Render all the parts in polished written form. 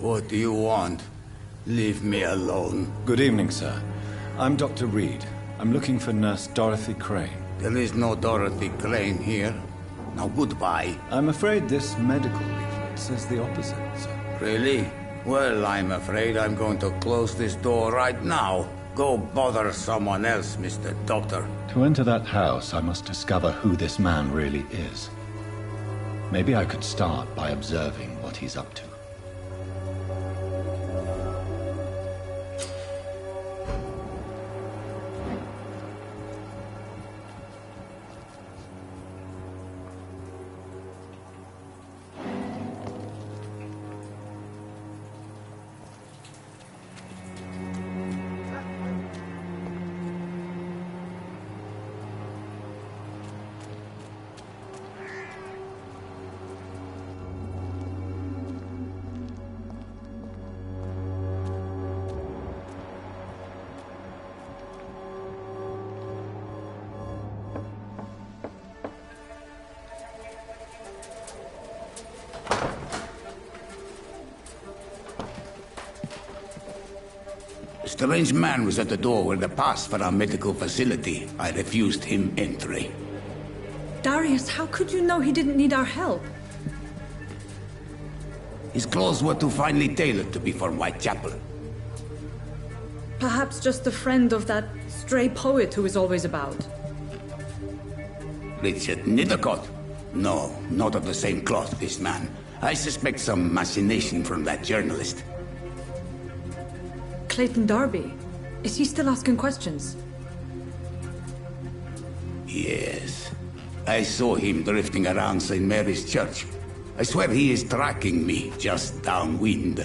What do you want? Leave me alone. Good evening, sir. I'm Dr. Reed. I'm looking for Nurse Dorothy Crane. There is no Dorothy Crane here. Now goodbye. I'm afraid this medical leaflet says the opposite, sir. Really? Well, I'm afraid I'm going to close this door right now. Go bother someone else, Mr. Doctor. To enter that house, I must discover who this man really is. Maybe I could start by observing what he's up to. A strange man was at the door with a pass for our medical facility. I refused him entry. Darius, how could you know he didn't need our help? His clothes were too finely tailored to be for Whitechapel. Perhaps just a friend of that stray poet who is always about. Richard Nithercott? No, not of the same cloth, this man. I suspect some machination from that journalist. Clayton Darby. Is he still asking questions? Yes. I saw him drifting around St. Mary's Church. I swear he is tracking me just downwind.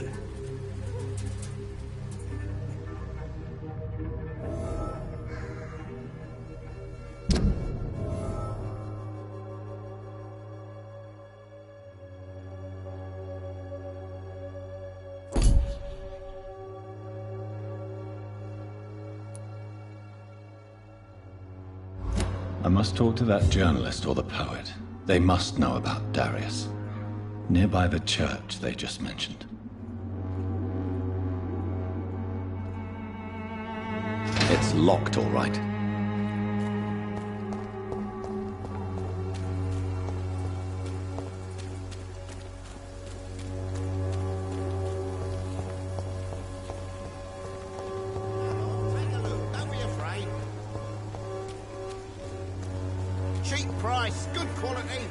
I must talk to that journalist or the poet. They must know about Darius. Nearby the church they just mentioned. It's locked, all right. Cheap price, good quality.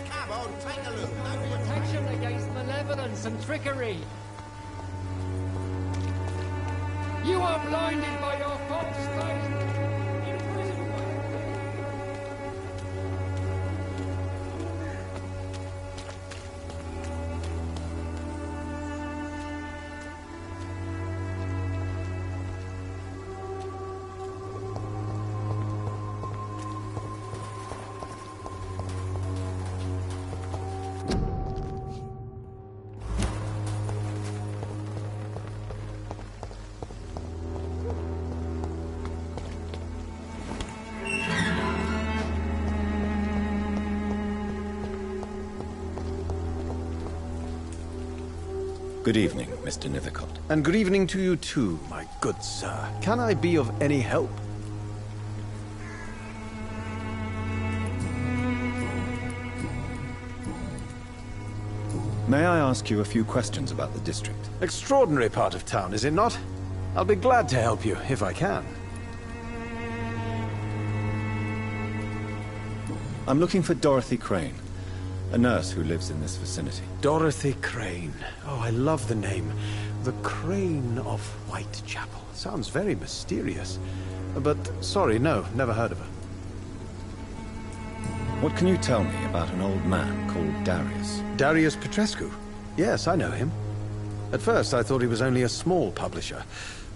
Come on, take a look. Protection against malevolence and trickery. You are blinded by your false faith. Imprisoned by Good evening, Mr. Nithercott. And good evening to you too, my good sir. Can I be of any help? May I ask you a few questions about the district? Extraordinary part of town, is it not? I'll be glad to help you, if I can. I'm looking for Dorothy Crane, a nurse who lives in this vicinity. Dorothy Crane. Oh, I love the name. The Crane of Whitechapel. Sounds very mysterious. But, sorry, no, never heard of her. What can you tell me about an old man called Darius? Darius Petrescu. Yes, I know him. At first, I thought he was only a small publisher.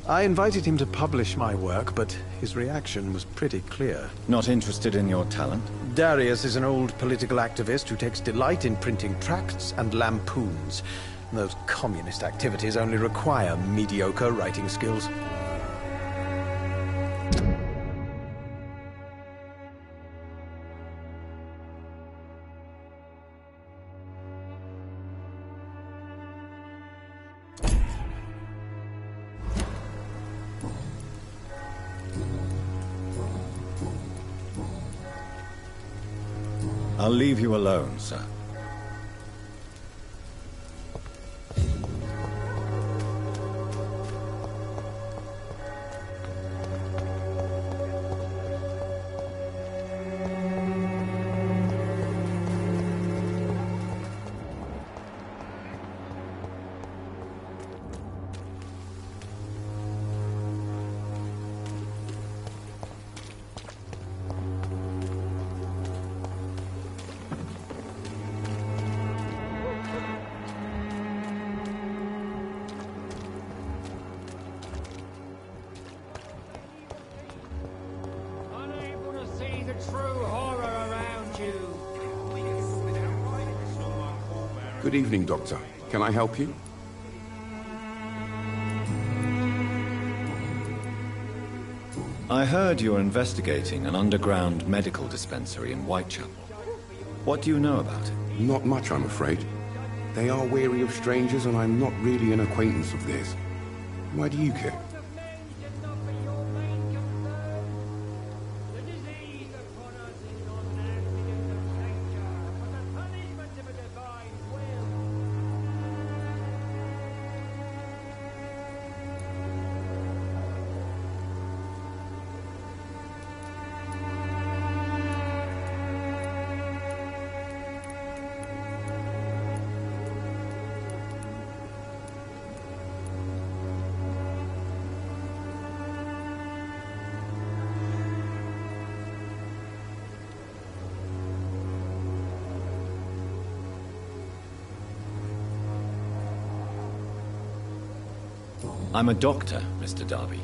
I invited him to publish my work, but his reaction was pretty clear. Not interested in your talent? Darius is an old political activist who takes delight in printing tracts and lampoons. Those communist activities only require mediocre writing skills. I'll leave you alone, sir. Unable to see the true horror around you. Good evening, Doctor. Can I help you? I heard you're investigating an underground medical dispensary in Whitechapel. What do you know about it? Not much, I'm afraid. They are wary of strangers, and I'm not really an acquaintance of theirs. Why do you care? I'm a doctor, Mr. Darby.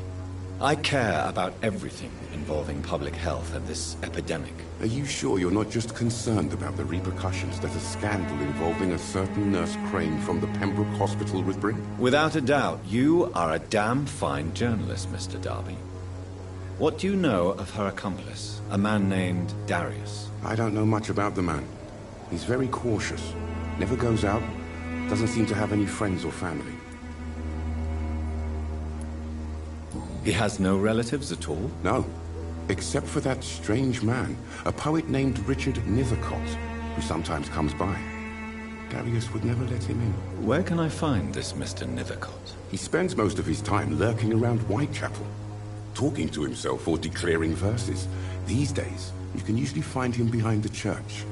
I care about everything involving public health and this epidemic. Are you sure you're not just concerned about the repercussions that a scandal involving a certain Nurse Crane from the Pembroke Hospital would bring? Without a doubt, you are a damn fine journalist, Mr. Darby. What do you know of her accomplice, a man named Darius? I don't know much about the man. He's very cautious. Never goes out. Doesn't seem to have any friends or family. He has no relatives at all? No. Except for that strange man, a poet named Richard Nethercott, who sometimes comes by. Darius would never let him in. Where can I find this Mr. Nethercott? He spends most of his time lurking around Whitechapel, talking to himself or declaring verses. These days, you can usually find him behind the church.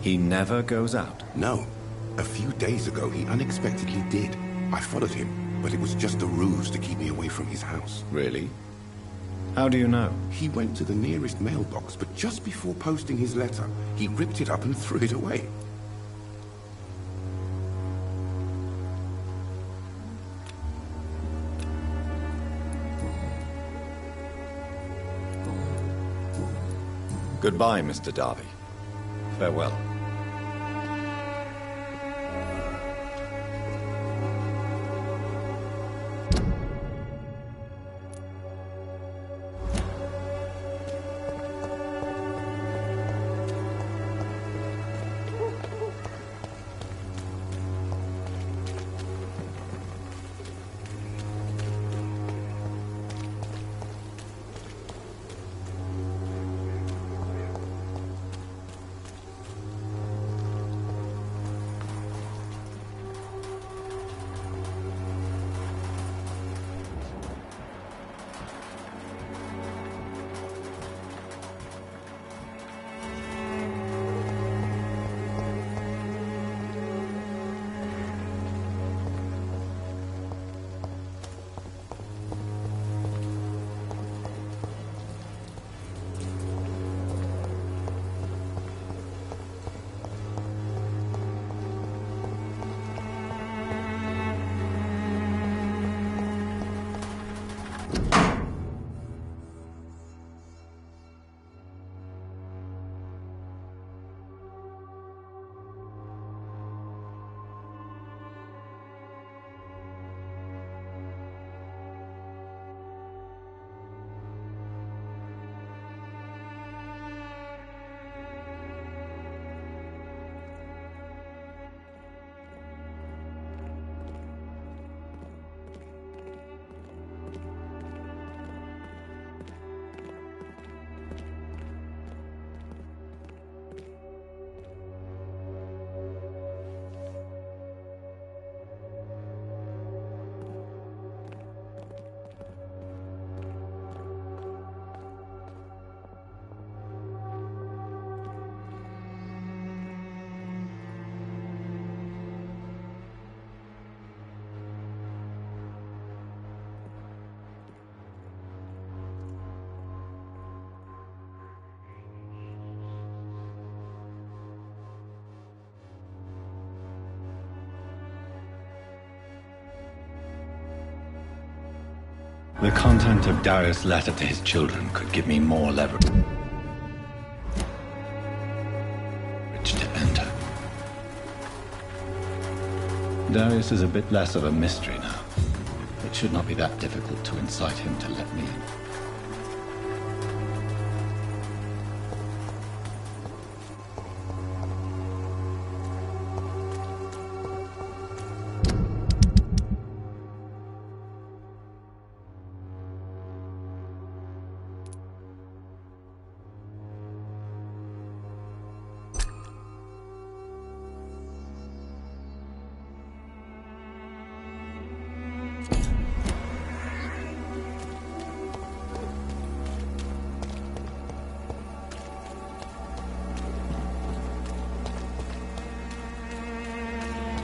He never goes out? No. A few days ago, he unexpectedly did. I followed him, but it was just a ruse to keep me away from his house. Really? How do you know? He went to the nearest mailbox, but just before posting his letter, he ripped it up and threw it away. Goodbye, Mr. Darby. Farewell. The content of Darius' letter to his children could give me more leverage to enter. Darius is a bit less of a mystery now. It should not be that difficult to incite him to let me in.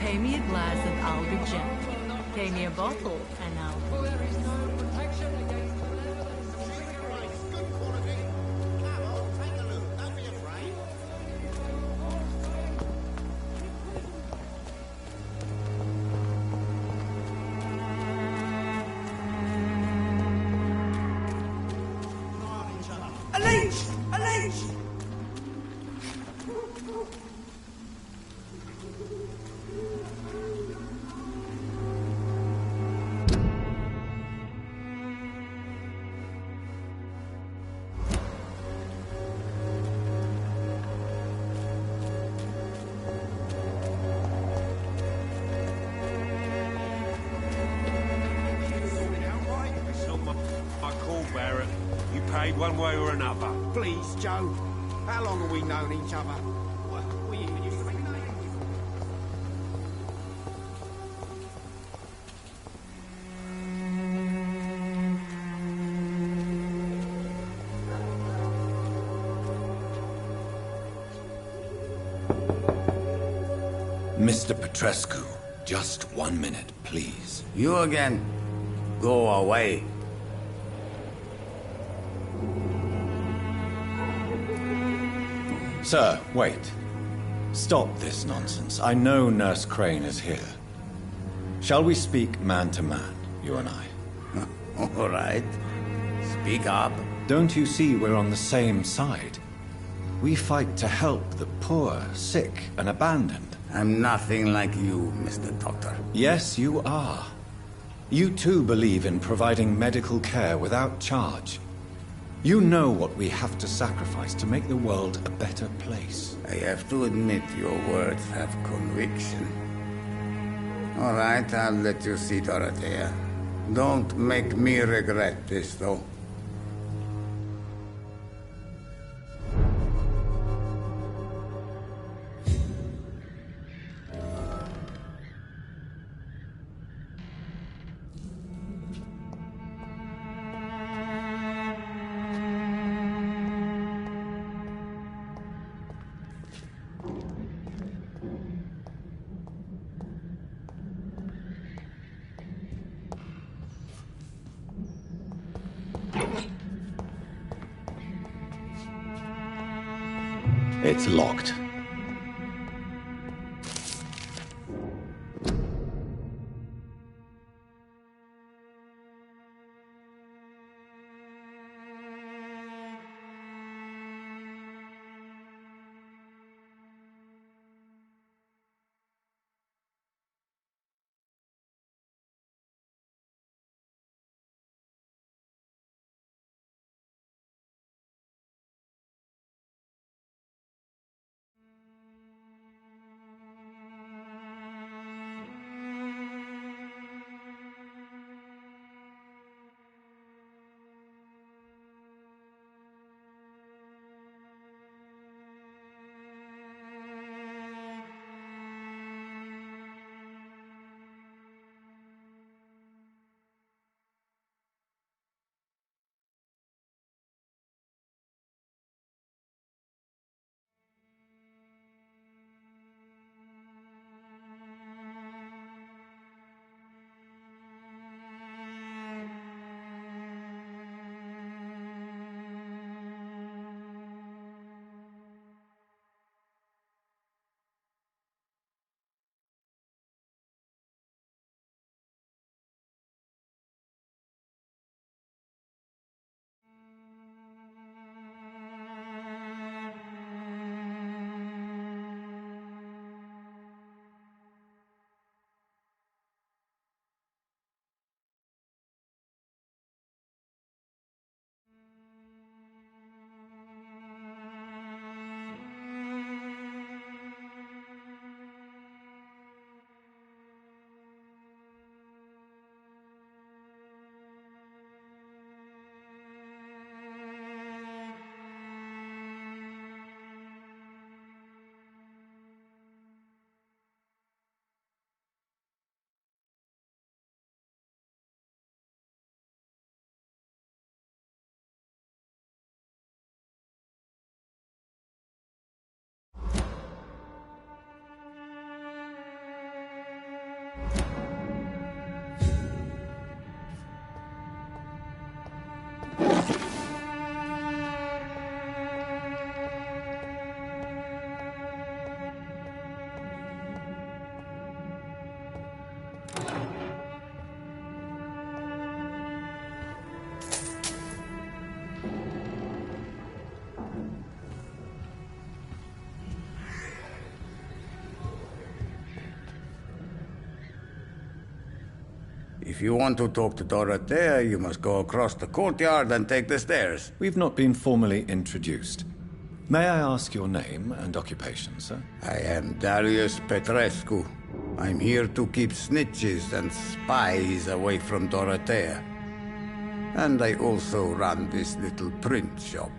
Pay me a glass and I'll be gentle. Pay me a bottle and I'll... Well, there is no protection against malevolence. Good quality. Come on, take a look. Don't be afraid. A leech! A leech! You paid one way or another. Please, Joe. How long have we known each other? Mr. Petrescu, just 1 minute, please. You again. Go away. Sir, wait. Stop this nonsense. I know Nurse Crane is here. Shall we speak man to man, you and I? All right. Speak up. Don't you see we're on the same side? We fight to help the poor, sick, and abandoned. I'm nothing like you, Mr. Doctor. Yes, you are. You too believe in providing medical care without charge. You know what we have to sacrifice to make the world a better place. I have to admit your words have conviction. All right, I'll let you see Dorothea. Don't make me regret this, though. It's locked. If you want to talk to Dorothea, you must go across the courtyard and take the stairs. We've not been formally introduced. May I ask your name and occupation, sir? I am Darius Petrescu. I'm here to keep snitches and spies away from Dorothea. And I also run this little print shop.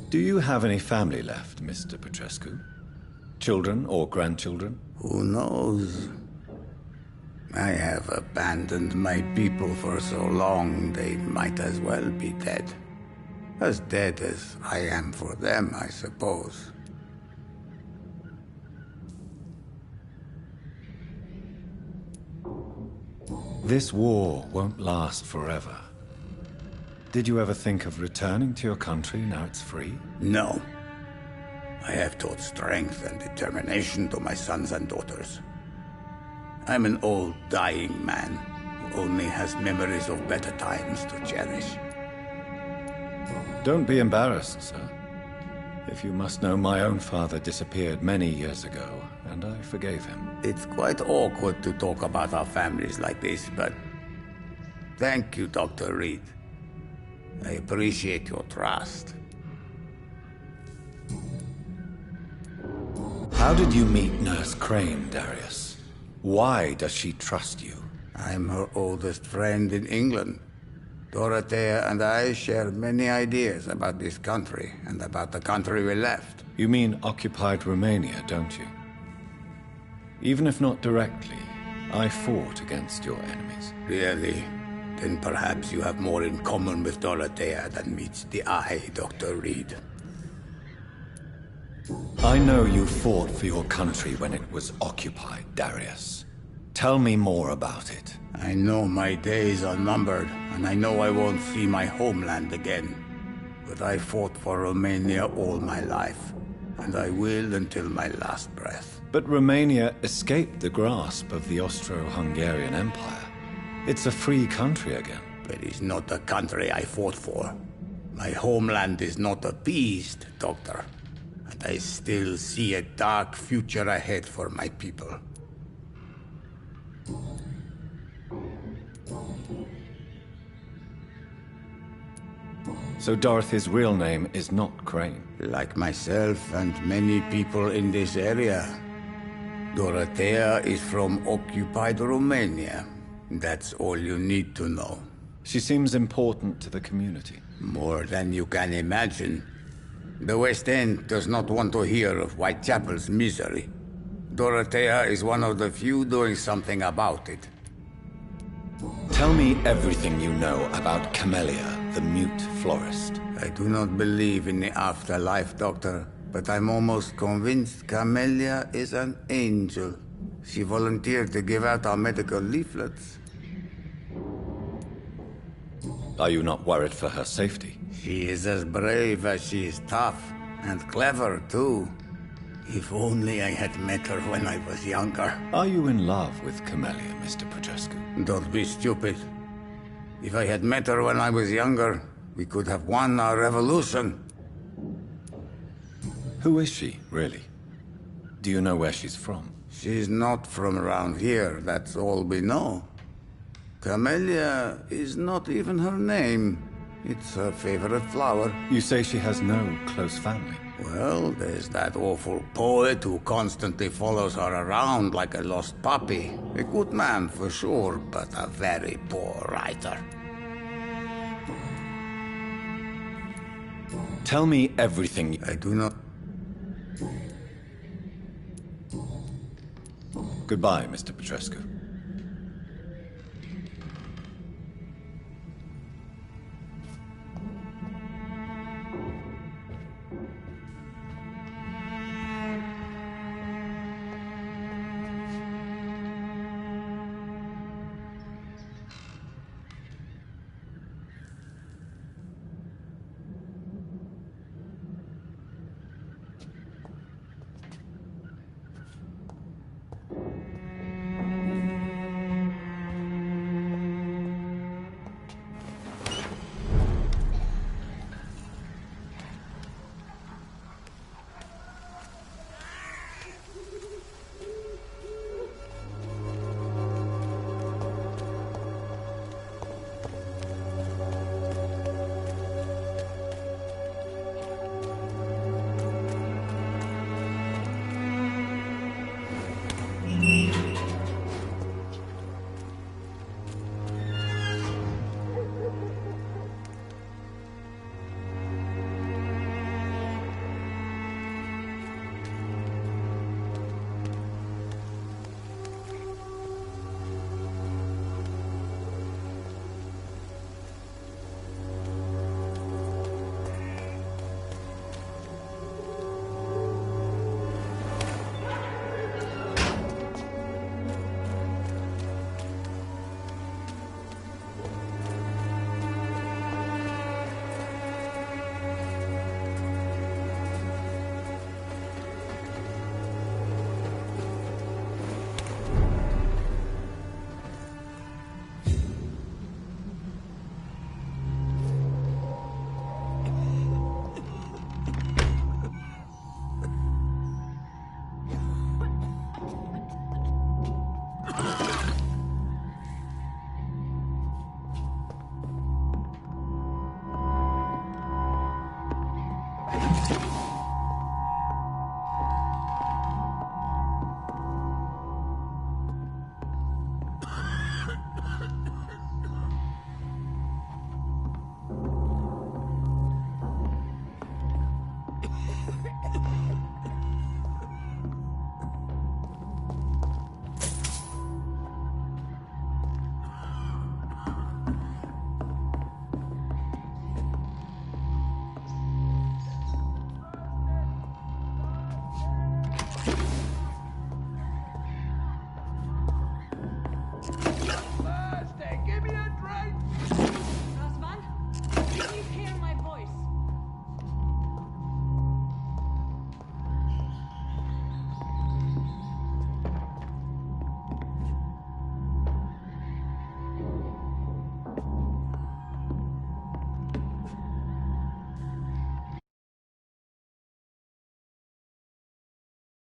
Do you have any family left, Mr. Petrescu? Children or grandchildren? Who knows? I have abandoned my people for so long, they might as well be dead. As dead as I am for them, I suppose. This war won't last forever. Did you ever think of returning to your country now it's free? No. I have taught strength and determination to my sons and daughters. I'm an old, dying man who only has memories of better times to cherish. Don't be embarrassed, sir. If you must know, my own father disappeared many years ago, and I forgave him. It's quite awkward to talk about our families like this, but thank you, Dr. Reed. I appreciate your trust. How did you meet Nurse Crane, Darius? Why does she trust you? I'm her oldest friend in England. Dorothea and I share many ideas about this country and about the country we left. You mean occupied Romania, don't you? Even if not directly, I fought against your enemies. Really? Then perhaps you have more in common with Dorothea than meets the eye, Dr. Reed. I know you fought for your country when it was occupied, Darius. Tell me more about it. I know my days are numbered, and I know I won't see my homeland again. But I fought for Romania all my life, and I will until my last breath. But Romania escaped the grasp of the Austro-Hungarian Empire. It's a free country again. But it's not the country I fought for. My homeland is not appeased, Doctor. And I still see a dark future ahead for my people. So Dorothy's real name is not Crane? Like myself and many people in this area. Dorothea is from occupied Romania. That's all you need to know. She seems important to the community. More than you can imagine. The West End does not want to hear of Whitechapel's misery. Dorothea is one of the few doing something about it. Tell me everything you know about Camellia, the mute florist. I do not believe in the afterlife, Doctor, but I'm almost convinced Camellia is an angel. She volunteered to give out our medical leaflets. Are you not worried for her safety? She is as brave as she is tough, and clever, too. If only I had met her when I was younger. Are you in love with Camellia, Mr. Petrescu? Don't be stupid. If I had met her when I was younger, we could have won our revolution. Who is she, really? Do you know where she's from? She's not from around here, that's all we know. Camellia is not even her name. It's her favorite flower. You say she has no close family? Well, there's that awful poet who constantly follows her around like a lost puppy. A good man for sure, but a very poor writer. Tell me everything. I do not... Goodbye, Mr. Petrescu.